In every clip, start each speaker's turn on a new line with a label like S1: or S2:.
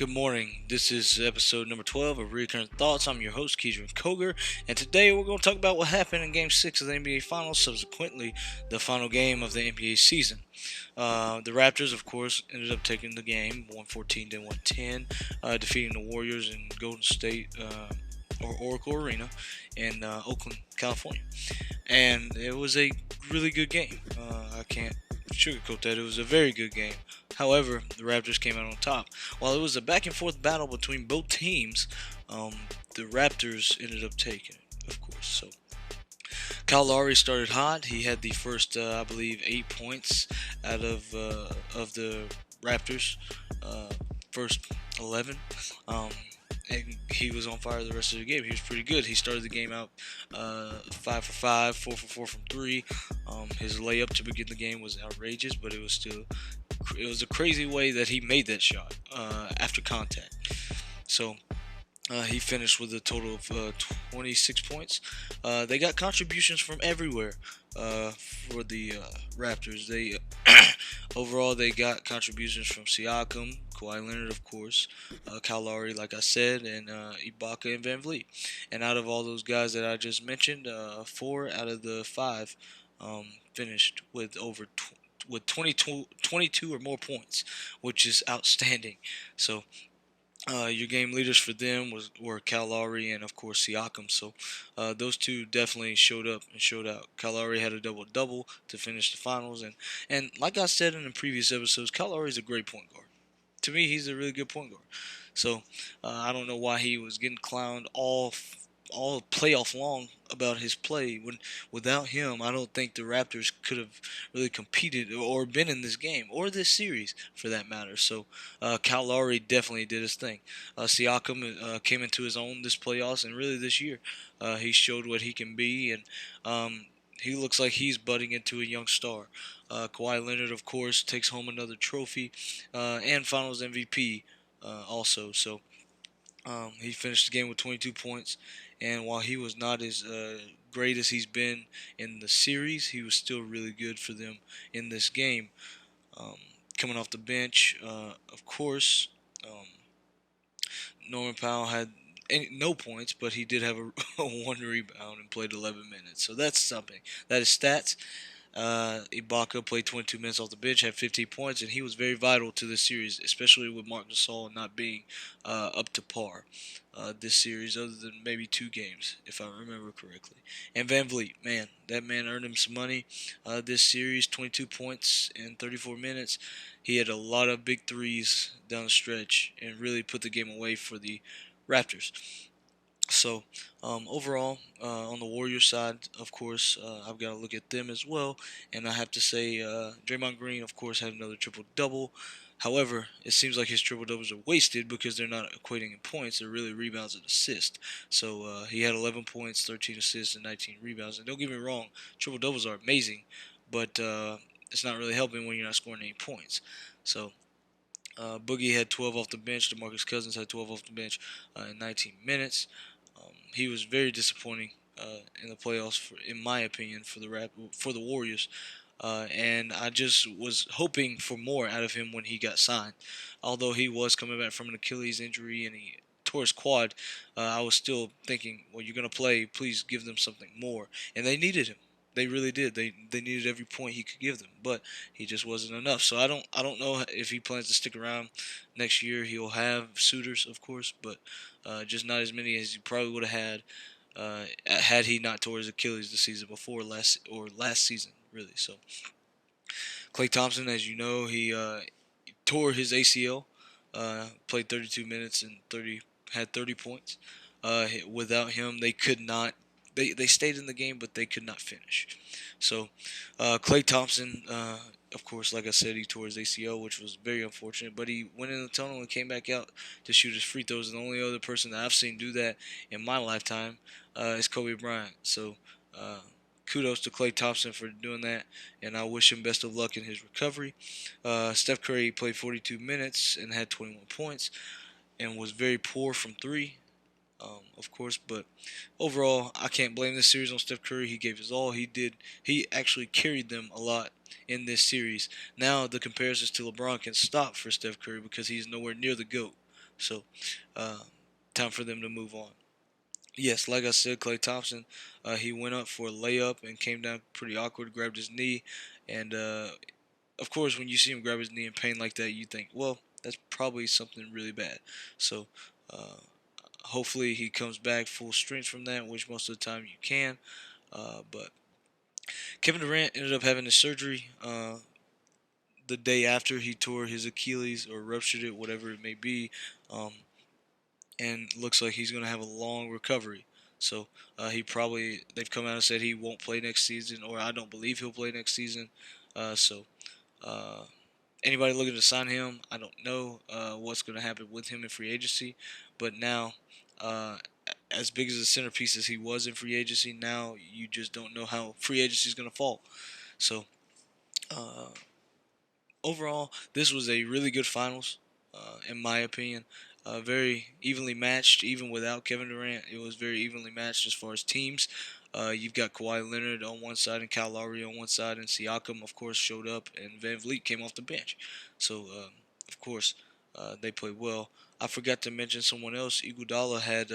S1: Good morning. This is episode number 12 of Recurrent Thoughts. I'm your host, Keidron Koger, and today we're going to talk about what happened in Game 6 of the NBA Finals, subsequently, the final game of the NBA season. The Raptors, of course, ended up taking the game, 114 to 110, defeating the Warriors in Golden State or Oracle Arena in Oakland, California. And it was a really good game. I can't sugarcoat that. It was a very good game. However, the Raptors came out on top. While it was a back and forth battle between both teams, the Raptors ended up taking it, of course. So Kyle Lowry started hot. He had the first, I believe, 8 points out of the Raptors, first 11. And he was on fire the rest of the game. He was pretty good. He started the game out 5 for 5, 4 for 4 from 3. His layup to begin the game was outrageous, but it was a crazy way that he made that shot after contact. So he finished with a total of 26 points. They got contributions from everywhere for the Raptors. They overall they got contributions from Siakam, Kawhi Leonard, of course, Kyle Lowry, like I said, and Ibaka and Van Vliet. And out of all those guys that I just mentioned, 4 out of the 5 finished with with 22 or more points, which is outstanding. So your game leaders for them were Kyle Lowry and of course Siakam. So those two definitely showed up and showed out. Kyle Lowry had a double-double to finish the finals, and like I said in the previous episodes, Kyle Lowry is a great point guard. To me, he's a really good point guard. So I don't know why he was getting clowned all playoff long about his play. When without him, I don't think the Raptors could have really competed or been in this game or this series for that matter. So Kyle Lowry definitely did his thing. Siakam came into his own this playoffs and really this year. He showed what he can be, and he looks like he's budding into a young star. Kawhi Leonard, of course, takes home another trophy and Finals MVP also. So he finished the game with 22 points, and while he was not as great as he's been in the series, he was still really good for them in this game. Um, Coming off the bench, of course, Norman Powell had no points, but he did have a one rebound and played 11 minutes. So that's something. That is stats. Ibaka played 22 minutes off the bench, had 15 points, and he was very vital to this series, especially with Marc Gasol not being up to par this series, other than maybe 2 games, if I remember correctly. And Van Vliet, man, that man earned him some money this series, 22 points in 34 minutes. He had a lot of big threes down the stretch and really put the game away for the Raptors. So, overall, on the Warriors side, of course, I've got to look at them as well. And I have to say, Draymond Green, of course, had another triple-double. However, it seems like his triple-doubles are wasted because they're not equating in points. They're really rebounds and assists. So, he had 11 points, 13 assists, and 19 rebounds. And don't get me wrong, triple-doubles are amazing, but it's not really helping when you're not scoring any points. So, Boogie had 12 off the bench. DeMarcus Cousins had 12 off the bench in 19 minutes. He was very disappointing in the playoffs, in my opinion, for the Warriors. And I just was hoping for more out of him when he got signed. Although he was coming back from an Achilles injury and he tore his quad, I was still thinking, well, you're going to play. Please give them something more. And they needed him. They really did. They needed every point he could give them, but he just wasn't enough. So I don't know if he plans to stick around next year. He'll have suitors, of course, but just not as many as he probably would have had he not tore his Achilles the season before last season, really. So Klay Thompson, as you know, he tore his ACL, played 32 minutes and had 30 points. Without him, they could not. They stayed in the game, but they could not finish. So, Klay Thompson, of course, like I said, he tore his ACL, which was very unfortunate. But he went in the tunnel and came back out to shoot his free throws. And the only other person that I've seen do that in my lifetime is Kobe Bryant. So, kudos to Klay Thompson for doing that, and I wish him best of luck in his recovery. Steph Curry played 42 minutes and had 21 points and was very poor from 3. Of course, but overall, I can't blame this series on Steph Curry. He gave his all. He actually carried them a lot in this series. Now the comparisons to LeBron can stop for Steph Curry because he's nowhere near the GOAT. So, uh, time for them to move on. Yes, like I said, Klay Thompson, he went up for a layup and came down pretty awkward, grabbed his knee, and of course, when you see him grab his knee in pain like that, you think, well, that's probably something really bad. So, uh, hopefully, he comes back full strength from that, which most of the time you can. But Kevin Durant ended up having his surgery the day after he tore his Achilles or ruptured it, whatever it may be, um, and looks like he's going to have a long recovery. So they've come out and said he won't play next season, or I don't believe he'll play next season. So uh, anybody looking to sign him, I don't know what's going to happen with him in free agency. But now, uh, as big as a centerpiece as he was in free agency, now you just don't know how free agency is going to fall. So uh, overall, this was a really good finals, in my opinion. Very evenly matched, even without Kevin Durant. It was very evenly matched as far as teams. You've got Kawhi Leonard on one side and Kyle Lowry on one side, and Siakam, of course, showed up, and Van Vliet came off the bench. So, of course, they played well. I forgot to mention someone else. Iguodala had.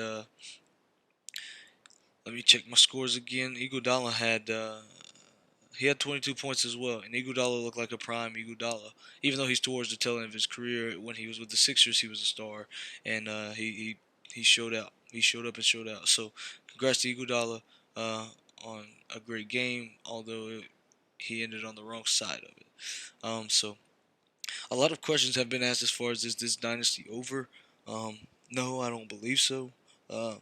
S1: Let me check my scores again. Iguodala had. He had 22 points as well, and Iguodala looked like a prime Iguodala. Even though he's towards the tail end of his career, when he was with the Sixers, he was a star, and he showed out. He showed up and showed out. So, congrats to Iguodala on a great game, although he ended on the wrong side of it. So a lot of questions have been asked as far as is this dynasty over? No, I don't believe so. Uh,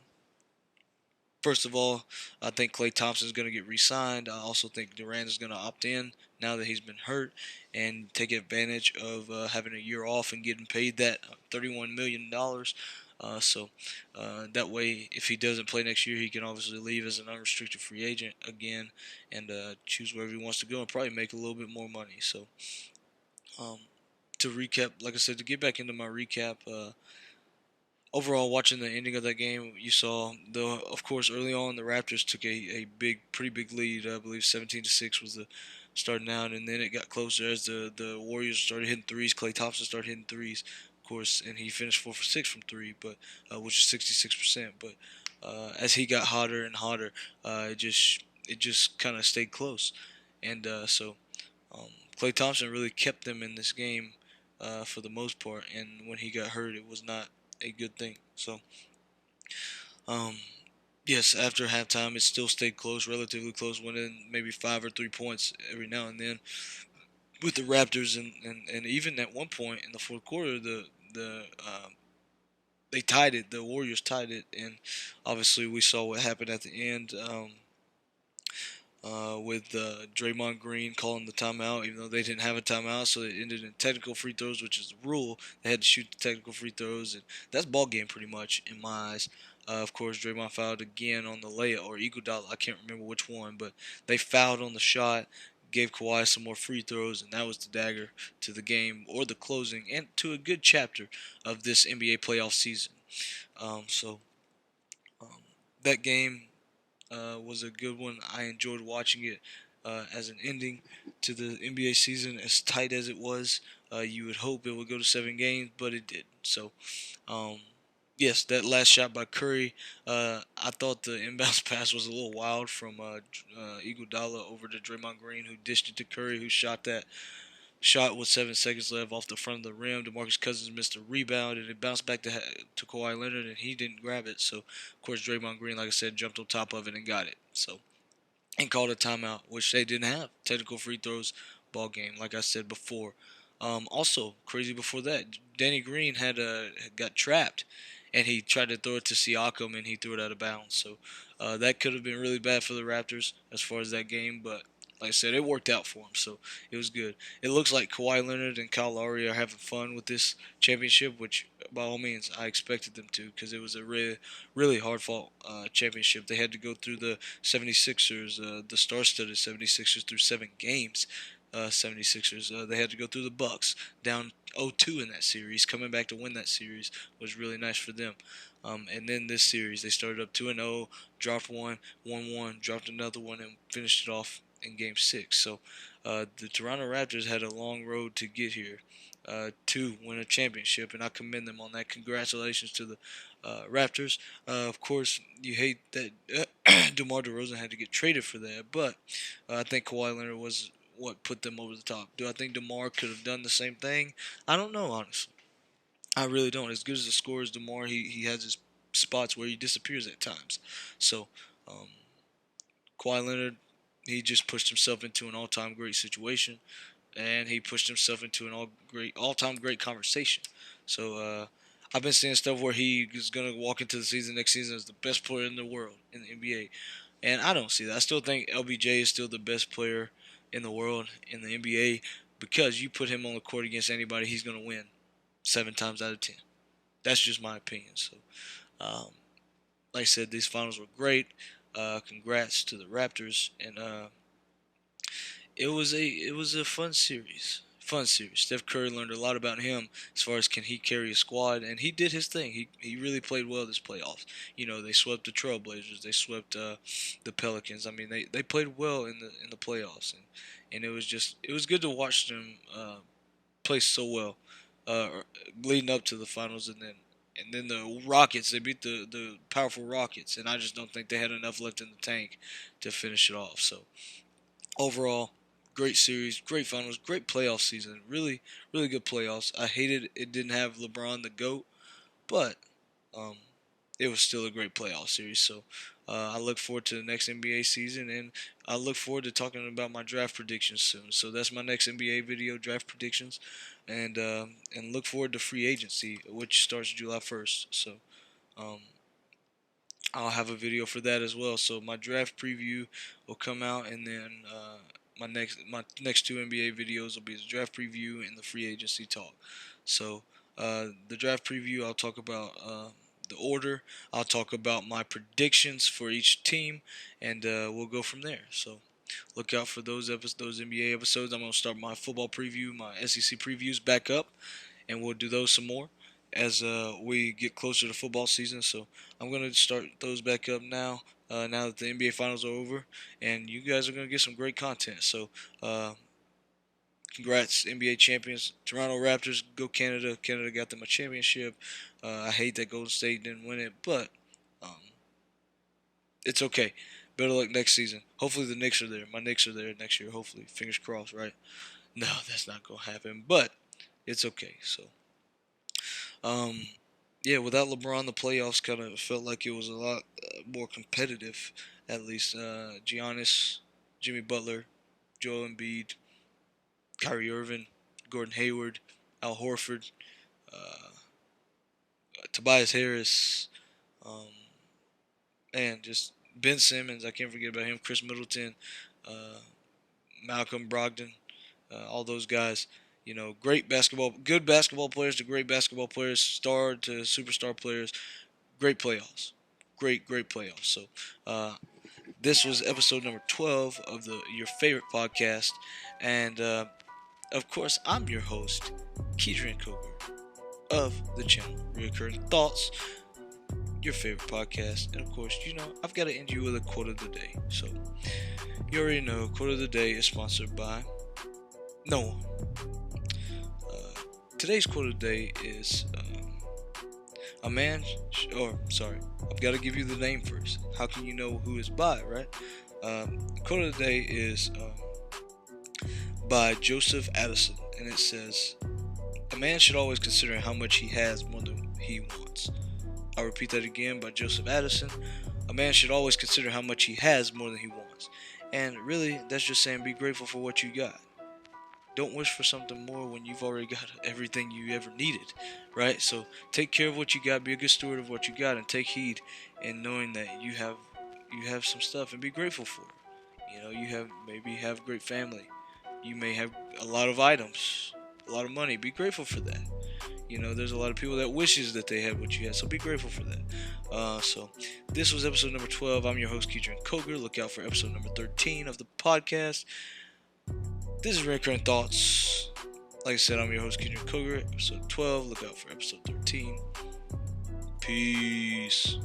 S1: First of all, I think Klay Thompson is going to get re-signed. I also think Durant is going to opt in now that he's been hurt and take advantage of having a year off and getting paid that $31 million. That way, if he doesn't play next year, he can obviously leave as an unrestricted free agent again and choose wherever he wants to go and probably make a little bit more money. So, um, to recap, like I said, to get back into my recap, overall, watching the ending of that game, you saw of course, early on the Raptors took a pretty big lead. I believe 17-6 was the starting out, and then it got closer as the Warriors started hitting threes. Klay Thompson started hitting threes, of course, and he finished 4 for 6 from three, but which is 66%. But as he got hotter and hotter, it just kind of stayed close, and Klay Thompson really kept them in this game for the most part. And when he got hurt, it was not a good thing. So, um, yes, after halftime, it still stayed close, relatively close, winning maybe 5 or 3 points every now and then with the Raptors, and even at one point in the fourth quarter, they tied it. The Warriors tied it, and obviously we saw what happened at the end. With Draymond Green calling the timeout, even though they didn't have a timeout, so it ended in technical free throws, which is the rule. They had to shoot the technical free throws, and that's ball game pretty much in my eyes. Of course, Draymond fouled again on the layup, or Iguodala, I can't remember which one, but they fouled on the shot, gave Kawhi some more free throws, and that was the dagger to the game, or the closing, and to a good chapter of this NBA playoff season. So um, that game was a good one. I enjoyed watching it as an ending to the NBA season, as tight as it was. You would hope it would go to 7 games, but it did. So, um, yes, that last shot by Curry, I thought the inbounds pass was a little wild from Iguodala over to Draymond Green, who dished it to Curry, who shot that shot with 7 seconds left off the front of the rim. DeMarcus Cousins missed a rebound, and it bounced back to Kawhi Leonard, and he didn't grab it. So, of course, Draymond Green, like I said, jumped on top of it and got it. So, and called a timeout, which they didn't have. Technical free throws, ball game, like I said before. Also, crazy before that, Danny Green got trapped, and he tried to throw it to Siakam, and he threw it out of bounds. So that could have been really bad for the Raptors as far as that game, but like I said, it worked out for them, so it was good. It looks like Kawhi Leonard and Kyle Lowry are having fun with this championship, which by all means I expected them to, because it was a really hard fought championship. They had to go through the 76ers, the star-studded 76ers, through 7 games. 76ers. They had to go through the Bucks, down 0-2 in that series. Coming back to win that series was really nice for them. And then this series, they started up 2-0, dropped one, won one, dropped another one, and finished it off in Game 6. So the Toronto Raptors had a long road to get here. to win a championship, and I commend them on that. Congratulations to the Raptors. Of course, you hate that DeMar DeRozan had to get traded for that, but I think Kawhi Leonard was what put them over the top. Do I think DeMar could have done the same thing? I don't know, honestly. I really don't. As good as the scorer is DeMar, he has his spots where he disappears at times. So, um, Kawhi Leonard, he just pushed himself into an all-time great situation, and he pushed himself into an all-time great conversation. So I've been seeing stuff where he is gonna walk into the season next season as the best player in the world in the NBA, and I don't see that. I still think LBJ is still the best player in the world in the NBA because you put him on the court against anybody, he's gonna win 7 times out of 10. That's just my opinion. So, um, like I said, these finals were great. Congrats to the Raptors, and it was a fun series. Fun series. Steph Curry learned a lot about him as far as can he carry a squad, and he did his thing. He really played well this playoffs. You know, they swept the Trailblazers, they swept the Pelicans. I mean, they played well in the playoffs, and it was good to watch them play so well, leading up to the finals, and then the Rockets. They beat the powerful Rockets, and I just don't think they had enough left in the tank to finish it off. So overall, great series, great finals, great playoff season. Really, really good playoffs. I hated it didn't have LeBron the GOAT, but um, it was still a great playoff series. So I look forward to the next NBA season, and I look forward to talking about my draft predictions soon. So that's my next NBA video, draft predictions, and look forward to free agency, which starts July 1st. So um, I'll have a video for that as well. So my draft preview will come out, and then my next two NBA videos will be the draft preview and the free agency talk. So the draft preview, I'll talk about the order. I'll talk about my predictions for each team, and we'll go from there. So look out for those NBA episodes. I'm gonna start my football preview, my SEC previews back up, and we'll do those some more as we get closer to football season. So I'm going to start those back up now. Now that the NBA Finals are over, and you guys are going to get some great content. So, congrats, NBA champions, Toronto Raptors. Go Canada! Canada got them a championship. I hate that Golden State didn't win it, but um, it's okay. Better luck next season. Hopefully the Knicks are there. My Knicks are there next year. Hopefully, fingers crossed. Right? No, that's not going to happen, but it's okay. So. Um, yeah, without LeBron, the playoffs kind of felt like it was a lot more competitive. At least Giannis, Jimmy Butler, Joel Embiid, Kyrie Irving, Gordon Hayward, Al Horford, uh, Tobias Harris, um, and just Ben Simmons. I can't forget about him. Chris Middleton, uh, Malcolm Brogdon, all those guys. You know, good basketball players to great basketball players, star to superstar players. Great playoffs, great playoffs. So, this was episode number 12 of your favorite podcast, and of course, I'm your host, Keidrian Coker of the channel Reoccurring Thoughts, your favorite podcast, and of course, I've got to end you with a quote of the day. So, you already know, quote of the day is sponsored by no one. Today's quote of the day is I've got to give you the name first. How can you know who is by, right? Quote of the day is by Joseph Addison, and it says, "A man should always consider how much he has more than he wants." I'll repeat that again, by Joseph Addison. A man should always consider how much he has more than he wants. And really, that's just saying be grateful for what you got. Don't wish for something more when you've already got everything you ever needed, right? So take care of what you got, be a good steward of what you got, and take heed in knowing that you have some stuff, and be grateful for it. You maybe have great family. You may have a lot of items, a lot of money. Be grateful for that. There's a lot of people that wishes that they had what you had, so be grateful for that. So this was episode number 12. I'm your host, Keidrian Coker. Look out for episode number 13 of the podcast. This is Recurrent Thoughts. Like I said, I'm your host, Keidrian Coker. Episode 12. Look out for episode 13. Peace.